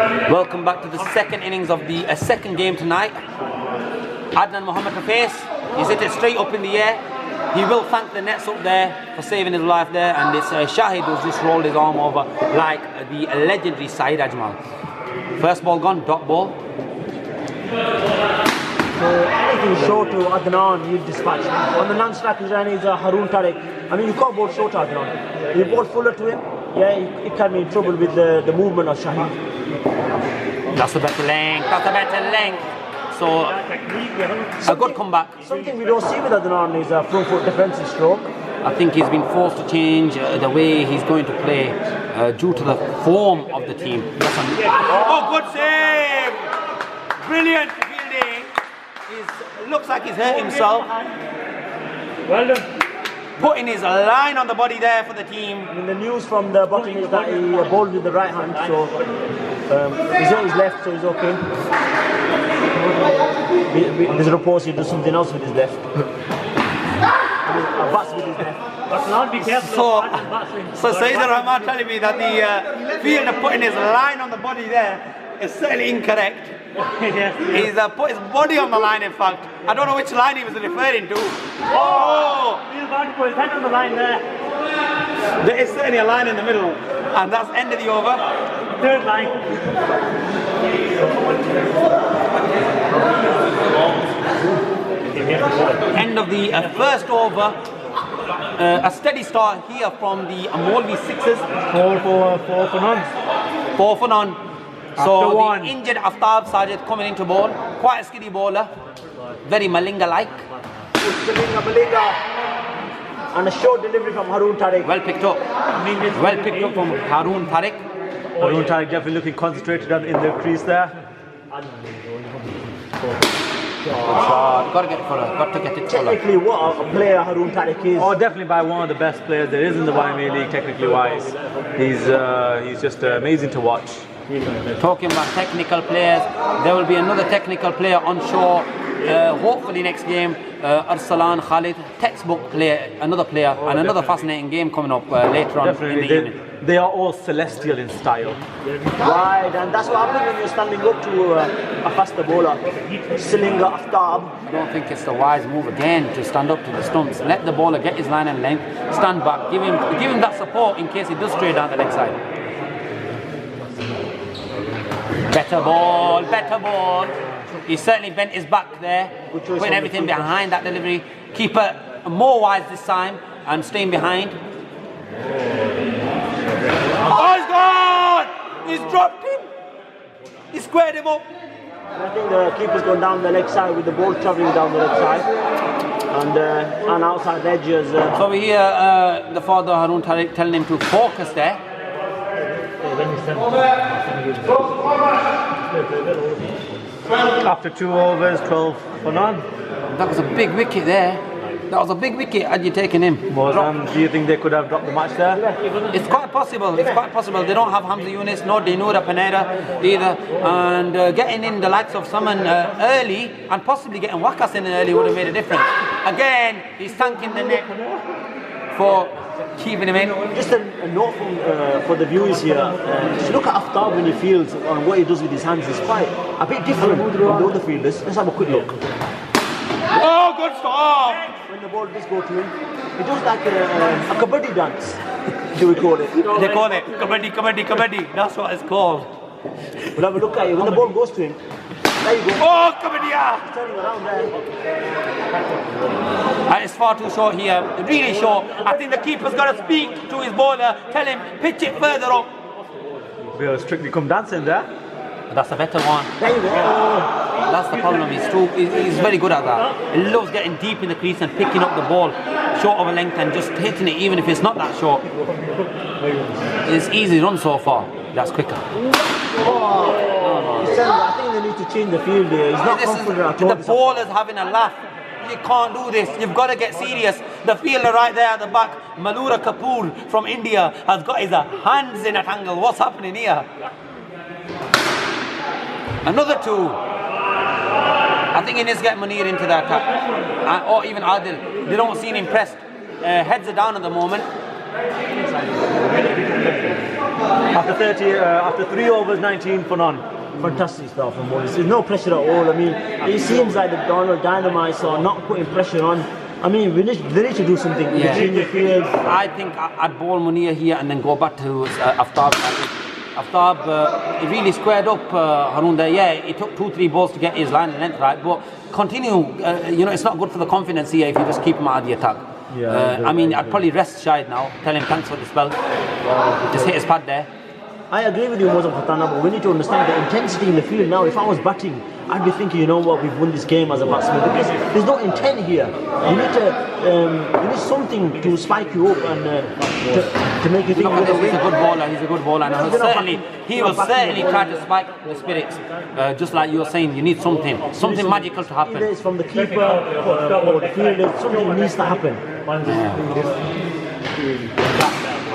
Welcome back to the second innings of the second game tonight. Adnan Mohammed Hafiz, he's hit it straight up in the air. He will thank the nets up there for saving his life there, and it's Shahid who's just rolled his arm over like the legendary Saeed Ajmal. First ball gone, dot ball. So anything short to Adnan, you dispatch. On the non-strike is Haroon Tariq. I mean, you can't bowl short to Adnan. You bowl fuller to him, yeah, it can be in trouble with the movement of Shahid. That's a better length, that's a better length. So, a good comeback. Something we don't see with Adnan is a front foot defensive stroke. I think he's been forced to change the way he's going to play due to the form of the team. Oh, good save! Brilliant fielding. Looks like he's hurt himself. Well done. Putting his line on the body there for the team. I mean, the news from the bottom is that he bowled with the right hand, so he's on his left, so he's okay. There's reports he does something else with his left. Bats with his left. But not be careful. So Saeed Rahman telling me that the fielder putting his line on the body there is certainly incorrect. He's put his body on the line, in fact. I don't know which line he was referring to. Oh! He's about to put his head on the line there. There is certainly a line in the middle, and that's end of the over. Third line. End of the first over. A steady start here from the Molvi Sixers. 4 for none. 4 for none. So After the one. injured Aftab Sajid coming into ball. Quite a skiddy bowler. Very Malinga-like. Malinga. And a short delivery from Haroon Tariq. Well picked up. Well picked up from Haroon Tariq. Haroon Tariq definitely looking concentrated in the crease there. Got to get it for her. Got to get it for her. Technically, what a player Haroon Tariq is. Oh, definitely by one of the best players there is in the YMA League, technically wise. He's just amazing to watch. Talking about technical players, there will be another technical player on shore. Hopefully next game, Arsalan Khalid, textbook player, another player, and another fascinating game coming up later on in the evening. They are all celestial in style. Right, and that's what happens when you're standing up to a faster bowler. Slinger, Aftab. I don't think it's the wise move again to stand up to the stumps. Let the bowler get his line and length, stand back, give him that support in case he does stray down the leg side. Better ball, better ball. He certainly bent his back there, putting everything behind that delivery. Keeper more wise this time and staying behind. Oh, he's gone! He's dropped him. He squared him up. And I think the keeper's gone down the leg side with the ball travelling down the leg side. And outside the edges. So we hear the father Haroon Tariq telling him to focus there. After 2 overs, 12 for none. That was a big wicket there. That was a big wicket. Had you taken him? Do you think they could have dropped the match there? It's quite possible. It's quite possible. They don't have Hamza Yunus, nor Dinura Pineda either. And getting in the likes of someone early and possibly getting Wakas in early would have made a difference. Again, he's thanking the net for keeping him in. Just a note for the viewers here. Just look at Aftab when he fields and what he does with his hands. It's quite a bit different from the other fielders. Let's have a quick look. Oh, good stop! When the ball does go to him, he does like a kabaddi dance. Do we call it? They call it kabaddi, kabaddi, kabaddi. That's what it's called. We'll have a look at it. When the ball goes to him, there you go. Oh, kabaddi! He's turning around there. And it's far too short here, really short. I think the keeper's got to speak to his bowler, tell him, pitch it further up. We'll strictly come dancing there. That's a better one. There you go. That's the problem. He's very good at that. He loves getting deep in the crease and picking up the ball short of a length and just hitting it even if it's not that short. It's easy run so far. That's quicker. I think they need to change the field here. He's not confident at all. The bowler's having a laugh. You can't do this. You've got to get serious. The fielder right there at the back, Malura Kapoor from India, has got his hands in at angle. What's happening here? Another 2. I think he needs to get Munir into the attack. Or even Adil. They don't seem impressed. Heads are down at the moment. After 3 overs, 19 for none. Fantastic stuff from Molvi. There's no pressure at all. I mean, it seems like the Darnall Dynamites are not putting pressure on. I mean, they need to do something in the junior field. I think I'd ball Munir here and then go back to Aftab. Aftab, he really squared up Haroon there. Yeah, it took 2-3 balls to get his line and length right, but continue. It's not good for the confidence here if you just keep him out of the attack. I mean, I'd probably rest Shahid now. Tell him thanks for the spell. Just hit his pad there. I agree with you, Mozam Khatana, but we need to understand the intensity in the field now. If I was batting, I'd be thinking, you know what, we've won this game as a batsman because there's no intent here. You need something to spike you up and to make you think. Look at this, he's a good bowler. He's a good bowler, and he will certainly try to spike the spirits. Just like you were saying, you need something magical to happen. Either it's from the keeper or the fielder. Something needs to happen.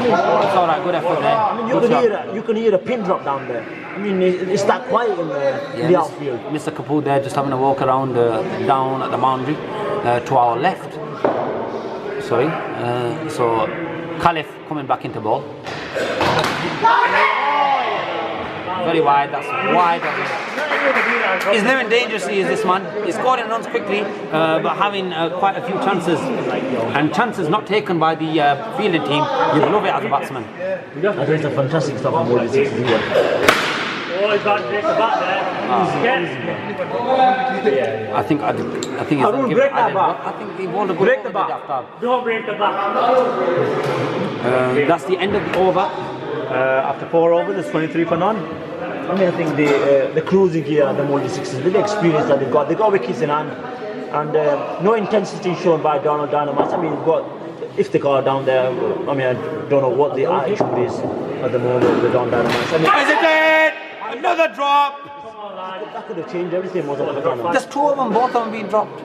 It's all right, good effort there. I mean, you can hear a pin drop down there. I mean, it's that quiet in the outfield. Mr. Kapoor there just having a walk around down at the boundary to our left. Sorry. So Khalif coming back into ball. Very wide, that's wide. He's living dangerously, is this man. He's scoring runs quickly, but having quite a few chances. And chances not taken by the fielding team. You'd love it as a batsman. I think it's a fantastic stuff from Molvi Sixers here. Oh, he's got to break the bat there. I think he's going to give it. I think he won't break the bat. Don't break the bat. That's the end of the over. After 4 overs, it's 23 for none. I mean, I think the cruising here at the Molvi Sixers, with the experience that they got wickets in hand, and no intensity shown by Darnall Dynamites. I mean, you've got Iftikhar down there. I mean, I don't know what the attitude is at the moment with the Darnall Dynamites. I mean, Is it dead? Another drop. That could have changed everything. There's 2 of them, both of them being dropped.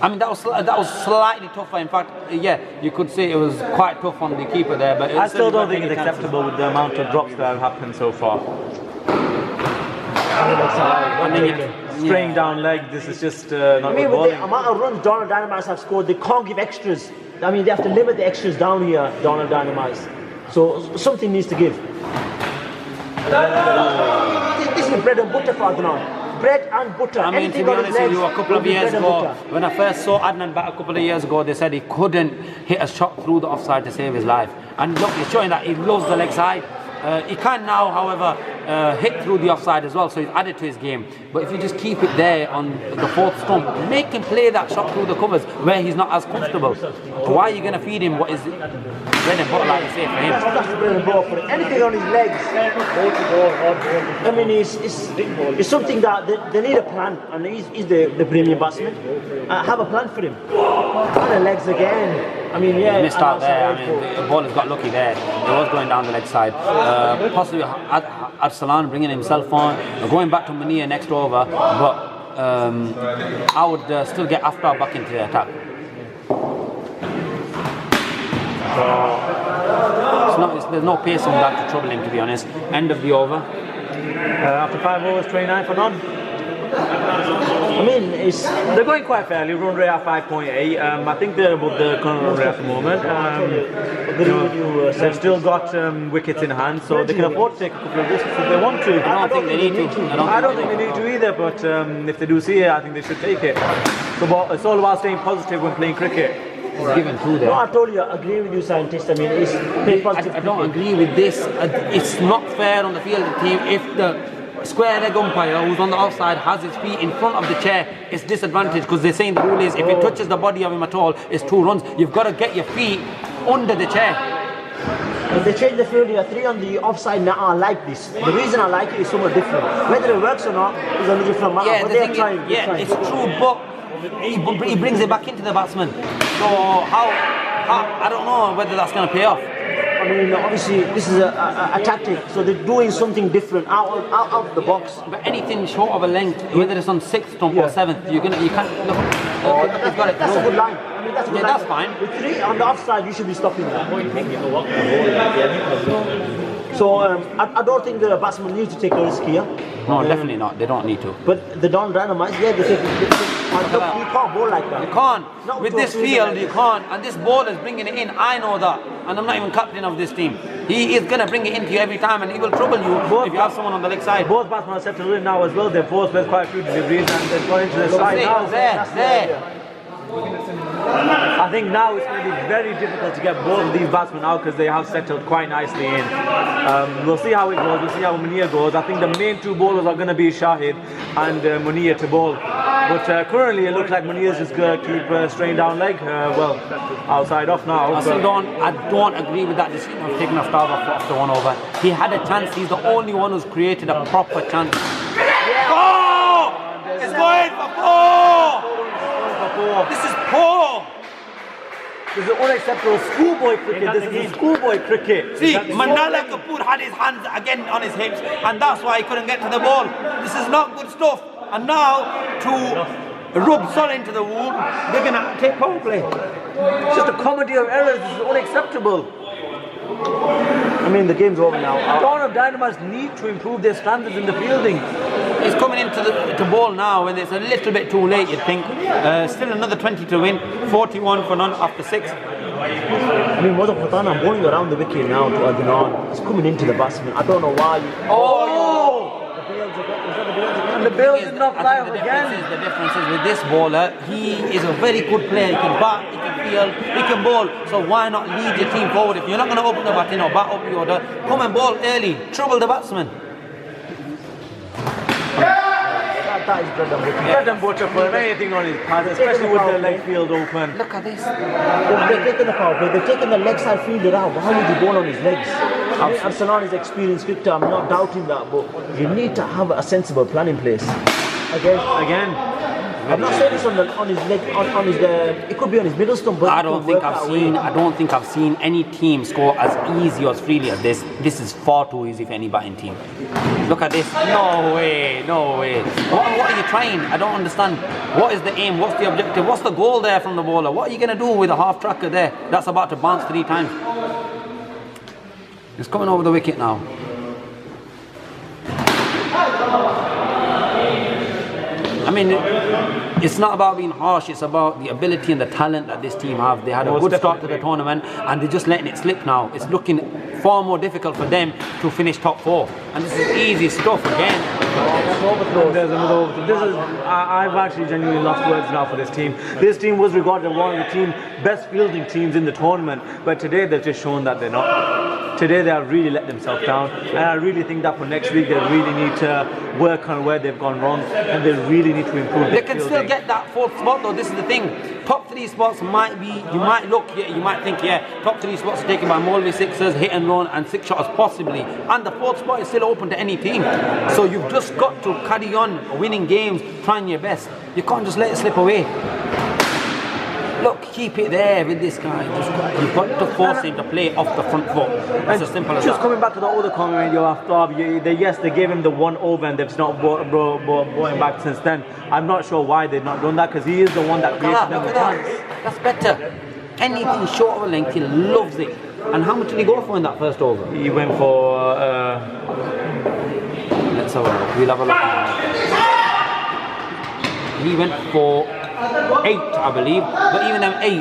I mean, that was slightly tougher. In fact, you could say it was quite tough on the keeper there. But I still don't think it's acceptable with the amount of drops that have happened so far. Spraying down leg, this is just not good bowling. With the amount of runs Darnall Dynamites have scored, they can't give extras. I mean, they have to limit the extras down here, Darnall Dynamites. So something needs to give. This is bread and butter for Adnan. Bread and butter. I mean, to be honest with you, a couple of years ago, when I first saw Adnan bat a couple of years ago, they said he couldn't hit a shot through the offside to save his life. And look, he's showing that he loves the leg side. He can now, however, hit through the offside as well, so he's added to his game. But if you just keep it there on the 4th stump, make him play that shot through the covers where he's not as comfortable. Why are you going to feed him what is bread and butter, like you say, for him? That's the bread and butter for him. Anything on his legs. I mean, it's something that they need a plan, and he's the premium batsman. Have a plan for him. And the legs again. I mean, he missed out there. I mean, the ball has got lucky there. It was going down the leg side. Possibly Arsalan bringing himself on, going back to Munir next over, but I would still get Aftab back into the attack. There's no pace on that to trouble him, to be honest. End of the over. After 5 overs, 29 for none. I mean, they're going quite fairly. Run rate at 5.8. I think they're above the current run rate at the moment. They've still got wickets in hand, so they can afford to take a couple of risks if they want to. I don't think they need to. I don't think they need to either, but if they do see it, I think they should take it. So it's all about staying positive when playing cricket. Given through there. No, I told you, I agree with you, scientist. I mean, it's positive. I don't agree with this. It's not fair on the field of the team if the square leg umpire who's on the offside has his feet in front of the chair. It's disadvantage because they're saying the rule is if it touches the body of him at all, it's 2 runs. You've got to get your feet under the chair. If they change the field here, 3 on the offside now, I like this. The reason I like it is somewhat different. Whether it works or not is a different matter. Yeah, but they're trying. It's true, but he brings it back into the batsman. So how I don't know whether that's going to pay off. I mean, obviously, this is a tactic, so they're doing something different out of the box. But anything short of a length, whether it's on 6th stump or 7th, you can't look. He's got it. That's a good line. I mean, that's fine. With 3 on the offside, you should be stopping that. So I don't think the batsmen need to take a risk here. No, definitely not. They don't need to. But the Darnall Dynamites, yeah, they take it. You can't bowl like that. You can't. Not With to a this fielder field, like you this. can't. And this ball is bringing it in. I know that. And I'm not even captain of this team. He is going to bring it into you every time, and he will trouble you if you have someone on the leg side. Both batsmen are settled in now as well. They've both made quite a few deliveries and they've gone into the side now. There. I think now it's going to be very difficult to get both of these batsmen out because they have settled quite nicely in. We'll see how it goes. We'll see how Munir goes. I think the main two bowlers are going to be Shahid and Munir to bowl. But currently it looks like Munir's just going to keep straight down leg. Well, outside off now. I don't agree with that decision of taking a star off the 1 over. He had a chance. He's the only one who's created a proper chance. Oh! It's going for 4! This is poor. This is unacceptable schoolboy cricket. This is schoolboy cricket. See, Mandala Kapoor had his hands again on his hips, and that's why he couldn't get to the ball. This is not good stuff. And now, to rub salt into the wound, they're going to take power play. It's just a comedy of errors. This is unacceptable. I mean, the game's over now. Darnall Dynamites need to improve their standards in the fielding. He's coming into the ball now, and it's a little bit too late, you'd think. Still another 20 to win, 41 for none after 6. I mean, Mother Fatana, I'm going around the wicket now to Adnan. He's coming into the batsman. I don't know why. And the Bales did not fly off The again. difference is with this bowler, he is a very good player. He can bat, he can field, he can bowl. So why not lead your team forward? If you're not going to open the batting or bat up the order, come and bowl early, trouble the batsman. That is bread and butter. Bread and butter for him, anything on his pads, especially with the leg field open. Look at this. They're taking the power play, they're taking the leg side fielder out. How would you bowl on his legs? I mean, Sanan is experienced cricketer, I'm not doubting that, but you need to have a sensible plan in place. Again. I'm not saying this on his leg, on his. It could be on his middle stump, but I don't think I've seen any team score as easy or as freely as this. This is far too easy for any batting team. Look at this. No way. What are you trying? I don't understand. What is the aim? What's the objective? What's the goal there from the bowler? What are you going to do with a half tracker there that's about to bounce 3 times? It's coming over the wicket now. I mean, it's not about being harsh, it's about the ability and the talent that this team have. They had a good start to the tournament and they're just letting it slip now. It's looking far more difficult for them to finish top 4. And this is easy stuff again. There's another overthrow. I've actually genuinely lost words now for this team. This team was regarded as one of the best fielding teams in the tournament, but today they've just shown that they're not. Today they have really let themselves down, and I really think that for next week they really need to work on where they've gone wrong, and they really need to improve. They can still get that 4th spot though. This is the thing. Top 3 spots might be. You might think, top 3 spots are taken by Molvi Sixers, hit and run, and 6 shotters possibly, and the 4th spot is still open to any team. So you've just got to carry on winning games, trying your best. You can't just let it slip away. Look, keep it there with this guy. You've got to force him to play off the front foot. It's as simple as that. Just coming back to the other comment you after, yes, they gave him the 1 over and they've not brought him back since then. I'm not sure why they've not done that because he is the one that created them the chance. That's better. Anything short of a length, he loves it. And how much did he go for in that first over? He went for. Let's have a look. We'll have a look. He went for 8, I believe, but even them 8,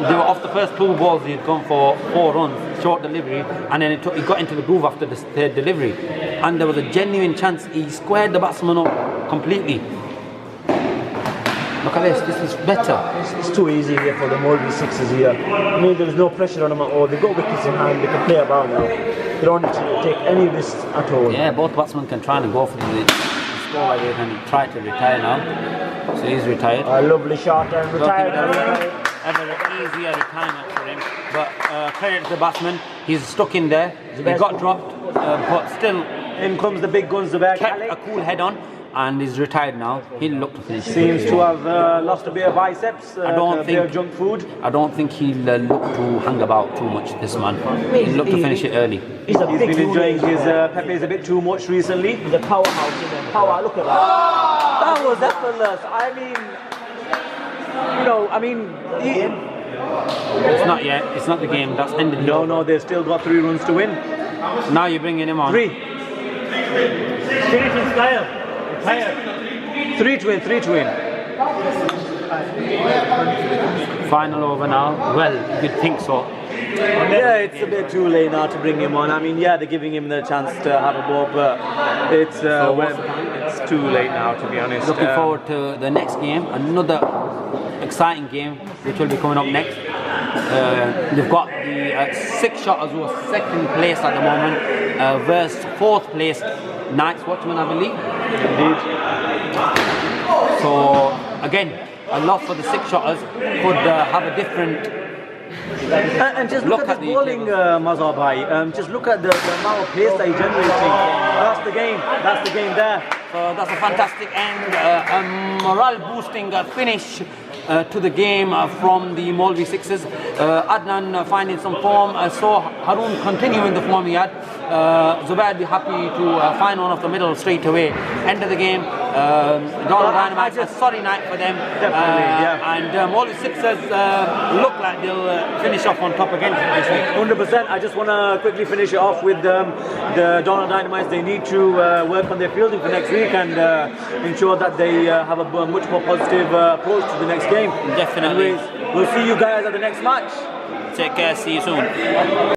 they were off the first 2 balls. He'd gone for 4 runs, short delivery, and then he got into the groove after the 3rd delivery, and there was a genuine chance he squared the batsman up completely. Look at this is better. It's too easy here for the Molvi Sixers here. I mean, there's no pressure on them at all. They've got wickets in hand, they can play about now. They don't need to take any risks at all. Yeah, both batsmen can try and go for the score like this, and he tried to retire now. So he's retired. A lovely shot and retired. Ever easier retirement for him. But credit to the batsman, he's stuck in there. He got dropped, but still. In comes the big guns, Zubair. Kept a cool head on, and he's retired now. He'll look to finish. Seems to have lost a bit of biceps, a bit of junk food. I don't think he'll look to hang about too much, this man. He'll look to finish it early. He's been enjoying his Pepe's a bit too much recently. He's a powerhouse in there. Power, look at that. That was effortless. It's not yet. It's not the game. That's ended. No, they've still got 3 runs to win. Now you're bringing him on. 3. Finishing style. Tired. 3 to win, 3 to win. Final over now. Well, you'd think so. Yeah, it's a bit too late now to bring him on. I mean, yeah, they're giving him the chance to have a ball, but it's it's too late now, to be honest. Looking forward to the next game, another exciting game which will be coming up next. They've got the 6 shotters who are second place at the moment versus 4th place Knights Watchmen, I believe. Indeed. So again, a loss for the 6 shotters could have a different. And just look at the bowling, Mazhar bhai. Just look at the amount of pace that he's generating. That's the game. That's the game there. So that's a fantastic and a morale boosting finish to the game from the Molvi Sixers. Adnan finding some form, saw Haroon continuing the form he had. Zubair be happy to find one off the middle straight away. End of the game. Darnall Dynamites, a sorry night for them. Definitely, yeah. And Molvi Sixers look like they'll finish off on top again this week. 100%. I just want to quickly finish it off with the Darnall Dynamites. They need to work on their fielding for next week and ensure that they have a much more positive approach to the next game. Definitely. Anyways, we'll see you guys at the next match. Take care. See you soon.